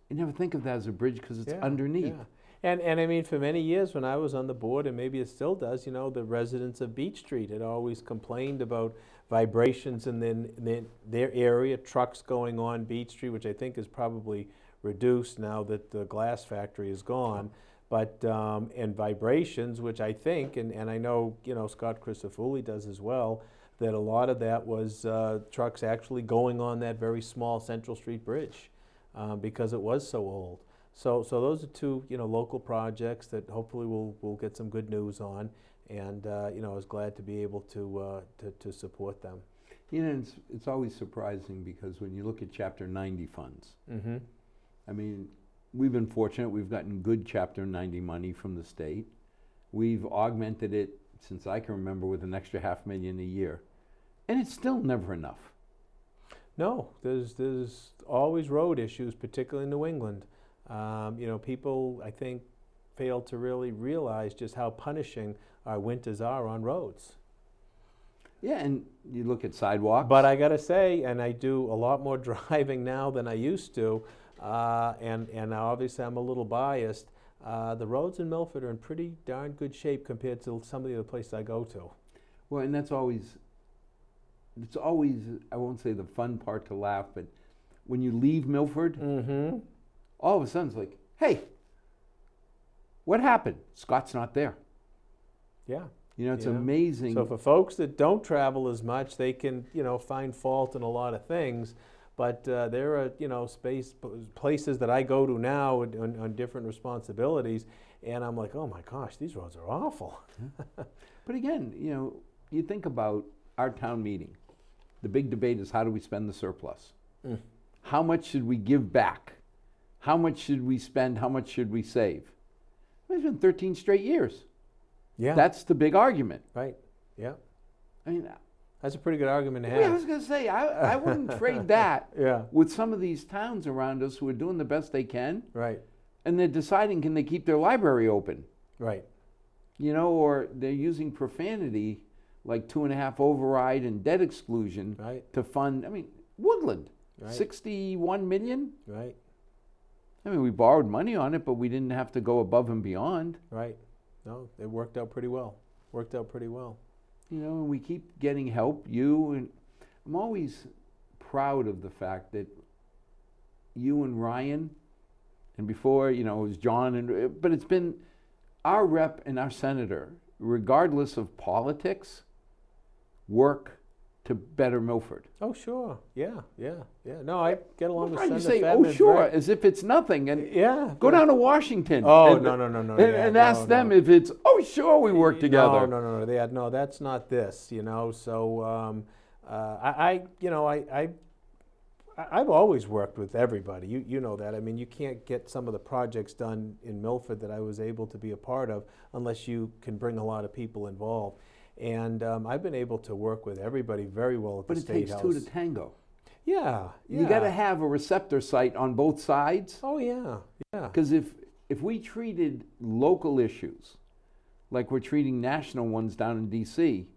You never think of that as a bridge because it's underneath. Yeah. And I mean, for many years when I was on the board, and maybe it still does, the residents of Beach Street had always complained about vibrations in their area, trucks going on Beach Street, which I think is probably reduced now that the glass factory is gone. But, and vibrations, which I think, and I know, Scott Christofouli does as well, that a lot of that was trucks actually going on that very small Central Street Bridge because it was so old. So those are two, local projects that hopefully we'll get some good news on, and I was glad to be able to support them. It's always surprising because when you look at Chapter 90 funds, Mm-hmm. I mean, we've been fortunate. We've gotten good Chapter 90 money from the state. We've augmented it since I can remember with an extra $500,000 a year, and it's still never enough. No, there's always road issues, particularly in New England. People, I think, fail to really realize just how punishing our winters are on roads. Yeah, and you look at sidewalks. But I got to say, and I do a lot more driving now than I used to, and obviously I'm a little biased, the roads in Milford are in pretty darn good shape compared to some of the other places I go to. Well, and it's always, I won't say the fun part to laugh, but when you leave Milford, Mm-hmm. all of a sudden it's like, hey, what happened? Scott's not there. Yeah. It's amazing. So for folks that don't travel as much, they can, find fault in a lot of things. But there are, places that I go to now on different responsibilities, and I'm like, oh my gosh, these roads are awful. But again, you think about our town meeting. The big debate is how do we spend the surplus? Mm. How much should we give back? How much should we spend? How much should we save? It's been 13 straight years. Yeah. That's the big argument. Right. Yeah. I mean, That's a pretty good argument to have. yeah, I was going to say, I wouldn't trade that Yeah. with some of these towns around us who are doing the best they can, Right. and they're deciding can they keep their library open, Right. or they're using profanity like 2.5 override and debt exclusion Right. to fund, Woodland, Right. 61 million. Right. We borrowed money on it, but we didn't have to go above and beyond. Right. No, it worked out pretty well. And we keep getting help. And I'm always proud of the fact that you and Ryan, and before, it was John, but it's been our rep and our senator, regardless of politics, work to better Milford. Oh, sure. Yeah. No, I get along with You Senator say, Fetterman. oh, sure, as if it's nothing. And Yeah. go down to Washington. Oh, and, no. And ask them if it's, oh, sure, we work together. No, that's not this, So I've always worked with everybody. You know that. You can't get some of the projects done in Milford that I was able to be a part of unless you can bring a lot of people involved. And I've been able to work with everybody very well at the State House. But it takes two to tango. Yeah. You got to have a receptor site on both sides. Oh, yeah. Because if we treated local issues like we're treating national ones down in D.C.,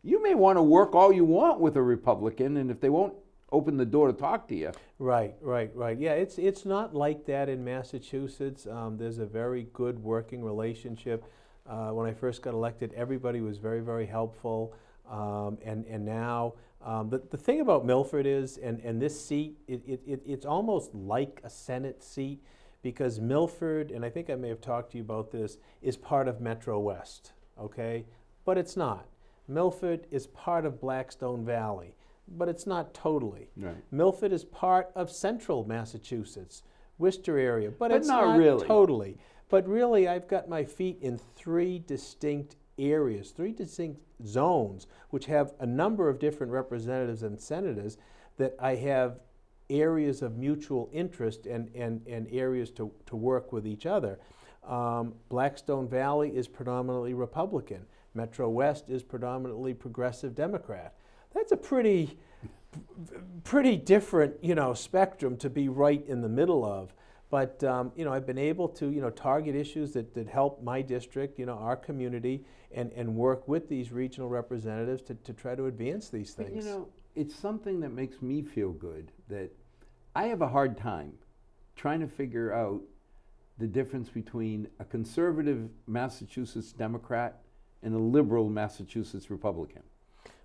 you may want to work all you want with a Republican, and if they won't open the door to talk to you. Right. Yeah, it's not like that in Massachusetts. There's a very good working relationship. When I first got elected, everybody was very, very helpful. And now, the thing about Milford is, and this seat, it's almost like a Senate seat because Milford, and I think I may have talked to you about this, is part of Metro West, okay? But it's not. Milford is part of Blackstone Valley, but it's not totally. Right. Milford is part of Central Massachusetts, Worcester area, but it's not not really. Totally. But really, I've got my feet in 3 distinct areas, 3 distinct zones, which have a number of different representatives and senators that I have areas of mutual interest and areas to work with each other. Blackstone Valley is predominantly Republican. Metro West is predominantly Progressive Democrat. That's a pretty different, spectrum to be right in the middle of. But, I've been able to, target issues that help my district, our community, and work with these regional representatives to try to advance these things. But, it's something that makes me feel good that I have a hard time trying to figure out the difference between a conservative Massachusetts Democrat and a liberal Massachusetts Republican.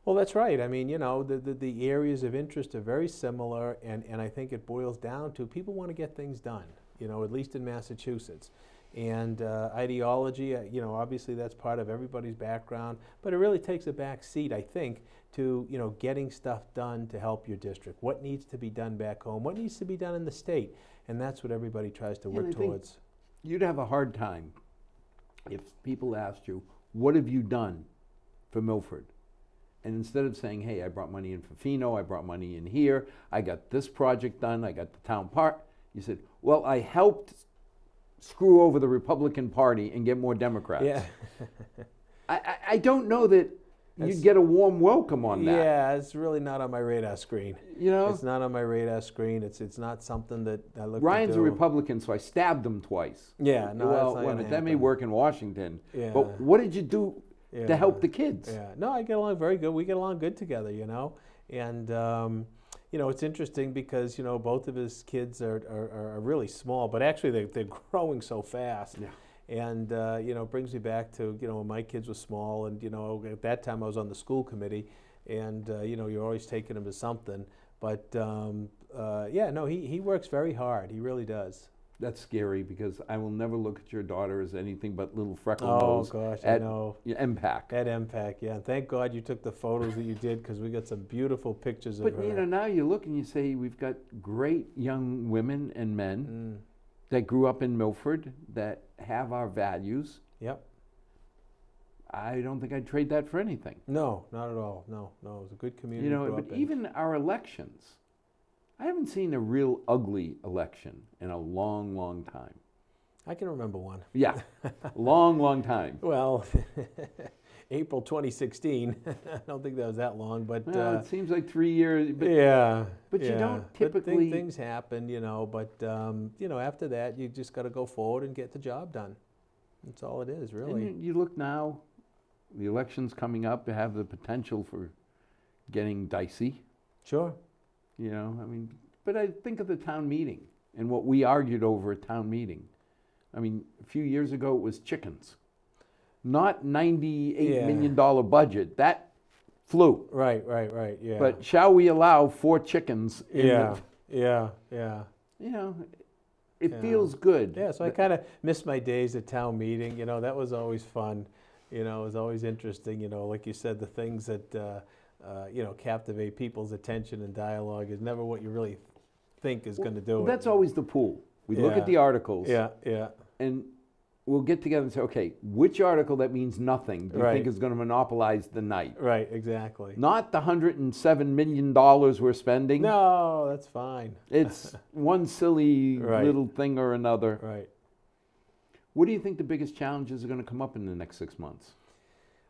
Well, that's right. I mean, you know, the areas of interest are very similar, and I think it boils down to people want to get things done, you know, at least in Massachusetts. And ideology, you know, obviously that's part of everybody's background, but it really takes a back seat, I think, to, you know, getting stuff done to help your district. What needs to be done back home? What needs to be done in the state? And that's what everybody tries to work towards. You'd have a hard time if people asked you, what have you done for Milford? And instead of saying, hey, I brought money in for Fino, I brought money in here, I got this project done, I got the town park, you said, well, I helped screw over the Republican Party and get more Democrats. Yeah. I don't know that you'd get a warm welcome on that. Yeah, it's really not on my radar screen. You know? It's not on my radar screen. It's not something that I look Ryan's to a do. Republican, so I stabbed him twice. Yeah, no, well, that's not gonna that may happen. work in Washington. Yeah. But what did you do to help the kids? Yeah, no, I get along very good. We get along good together, you know. And, you know, it's interesting because, you know, both of his kids are really small, but actually they're growing so fast. Yeah. And, you know, it brings me back to, you know, when my kids were small, and, you know, at that time I was on the school committee, and, you know, you're always taking them to something. But, yeah, no, he works very hard. He really does. That's scary because I will never look at your daughter as anything but little freckle Oh, nose gosh, at I know. MPAC. At MPAC, yeah. And thank God you took the photos that you did, because we got some beautiful pictures of her. But, you know, now you look and you say we've got great young women and men that grew up in Milford that have our values. Yep. I don't think I'd trade that for anything. No, not at all. No, it was a good community You to know, grow but up in. even our elections, I haven't seen a real ugly election in a long, long time. I can remember one. Yeah, long time. Well, April 2016. I don't think that was that long, but Well, it seems like 3 years. But yeah. but you yeah. don't But typically- things happen, you know. But you know, after that, you just got to go forward and get the job done. That's all it is, really. And you look now, the election's coming up to have the potential for getting dicey. Sure. You know, I mean, but I think of the town meeting and what we argued over at town meeting. I mean, a few years ago it was chickens, not $98 million budget. That flew. Right. Yeah. But shall we allow 4 chickens? yeah. You know, it Yeah. feels good. Yeah, so I kind of miss my days at town meeting. You know, that was always fun. You know, it was always interesting. You know, like you said, the things that, you know, captivate people's attention and dialogue is never what you really think is going to do it. That's always the pool. We look Yeah. at the articles. Yeah. And we'll get together and say, okay, which article that means nothing do you Right. think is going to monopolize the night? Right, exactly. Not the $107 million we're spending. No, that's fine. It's one silly Right. little thing or another. Right. What do you think the biggest challenges are going to come up in the next 6 months?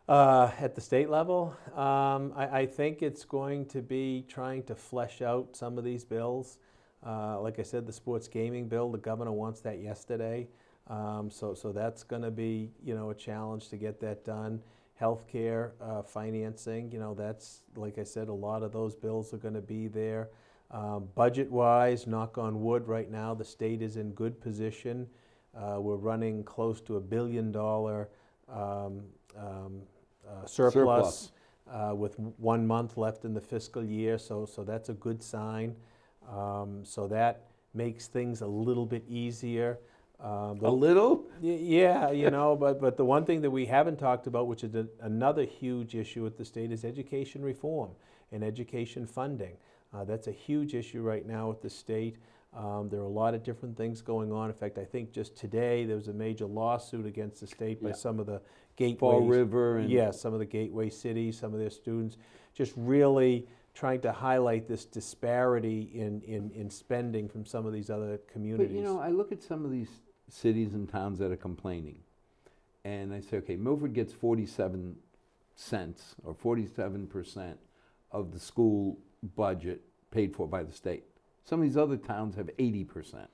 At the state level, I think it's going to be trying to flesh out some of these bills. Like I said, the sports gaming bill, the governor wants that yesterday. So that's going to be, you know, a challenge to get that done. Healthcare, financing, you know, that's, like I said, a lot of those bills are going to be there. Budget-wise, knock on wood, right now the state is in good position. We're running close to $1 billion surplus. With 1 month left in the fiscal year, so that's a good sign. So that makes things a little bit easier. A little? Yeah, you know, but the one thing that we haven't talked about, which is another huge issue at the state, is education reform and education funding. That's a huge issue right now at the state. There are a lot of different things going on. In fact, I think just today there was a major lawsuit against the state by some of the gateways. Fall River and some of the gateway cities, some of their students, just really trying to highlight this disparity in spending from some of these other communities. But you know, I look at some of these cities and towns that are complaining, and I say, okay, Milford gets 47 cents or 47% of the school budget paid for by the state. Some of these other towns have 80%.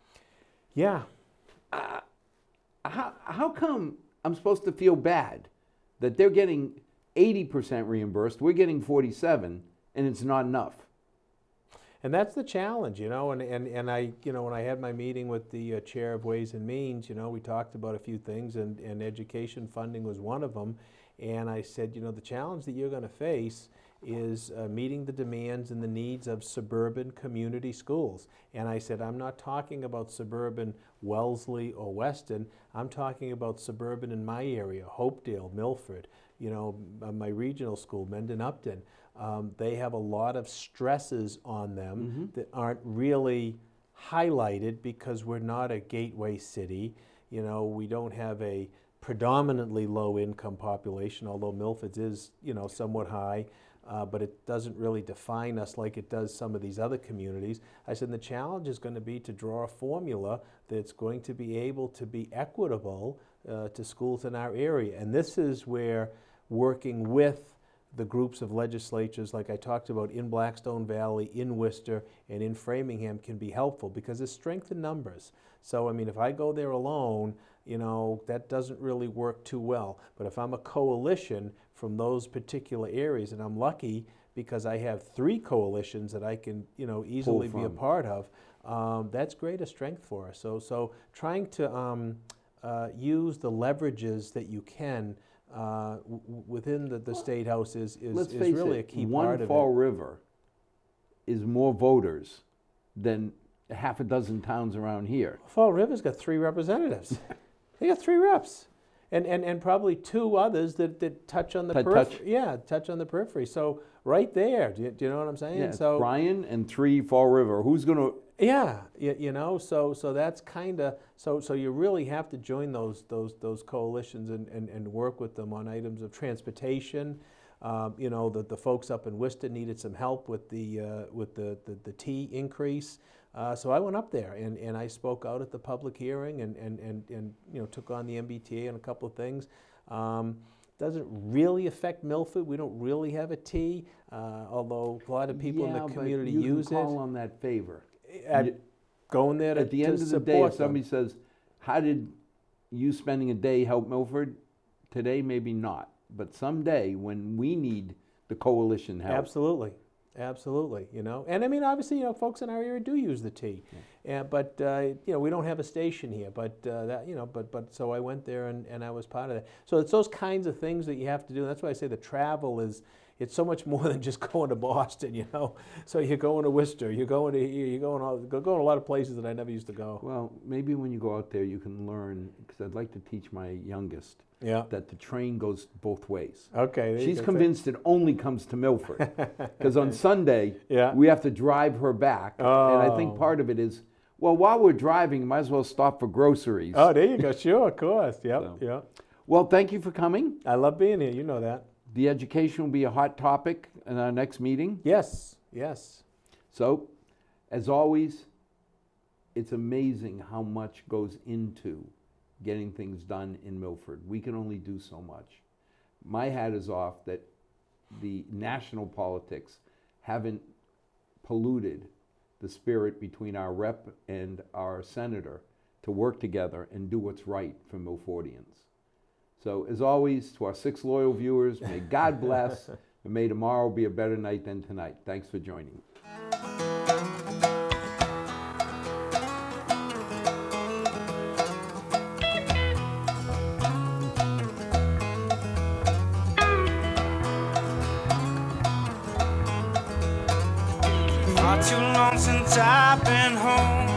Yeah. How come I'm supposed to feel bad that they're getting 80% reimbursed, we're getting 47, and it's not enough? And that's the challenge, you know, and I, you know, when I had my meeting with the chair of Ways and Means, you know, we talked about a few things, and education funding was one of them. And I said, you know, the challenge that you're going to face is meeting the demands and the needs of suburban community schools. And I said, I'm not talking about suburban Wellesley or Weston. I'm talking about suburban in my area, Hopedale, Milford, you know, my regional school, Mendon Upton. They have a lot of stresses on them that aren't really highlighted because we're not a gateway city. You know, we don't have a predominantly low-income population, although Milford's is, you know, somewhat high, but it doesn't really define us like it does some of these other communities. I said the challenge is going to be to draw a formula that's going to be able to be equitable to schools in our area. And this is where working with the groups of legislatures, like I talked about in Blackstone Valley, in Worcester, and in Framingham, can be helpful because there's strength in numbers. So, I mean, if I go there alone, you know, that doesn't really work too well. But if I'm a coalition from those particular areas, and I'm lucky because I have 3 coalitions that I can, you know, easily be a part of, that's greater strength for us. So trying to use the leverages that you can within the State House is really a key part of it. One Fall River is more voters than half a dozen towns around here. Fall River's got 3 representatives. They got 3 reps. And probably 2 others that touch on the periphery. Yeah, touch on the periphery. So right there, do you know what I'm saying? Yeah, so Bryan and 3 Fall River. Who's going to? Yeah, you know, so that's kind of, so you really have to join those coalitions and work with them on items of transportation. You know, the folks up in Worcester needed some help with the T increase. So I went up there and I spoke out at the public hearing and you know, took on the MBTA and a couple of things. Doesn't really affect Milford. We don't really have a T, although a lot of people in the community use it. You can call on that favor. Going there at the end of the day, if somebody says, how did you spending a day help Milford? Today, maybe not. But someday, when we need the coalition help. Absolutely. Absolutely, you know. And I mean, obviously, you know, folks in our area do use the T. Yeah. But, you know, we don't have a station here. But, that, you know, but so I went there and I was part of that. So it's those kinds of things that you have to do. That's why I say the travel is, it's so much more than just going to Boston, you know. So you're going to Worcester, you're going to here, you're going to a lot of places that I never used to go. Well, maybe when you go out there, you can learn, because I'd like to teach my youngest that the train goes both ways. Okay. She's convinced it only comes to Milford, because on Sunday, we have to drive her back. Oh. And I think part of it is, well, while we're driving, you might as well stop for groceries. Oh, there you go. Sure, of course. Yep, so. Yep. Well, thank you for coming. I love being here. You know that. The education will be a hot topic in our next meeting. Yes, yes. So, as always, it's amazing how much goes into getting things done in Milford. We can only do so much. My hat is off that the national politics haven't polluted the spirit between our rep and our senator to work together and do what's right for Milfordians. So, as always, to our 6 loyal viewers, may God bless, and may tomorrow be a better night than tonight. Thanks for joining. Not too long since I've been home.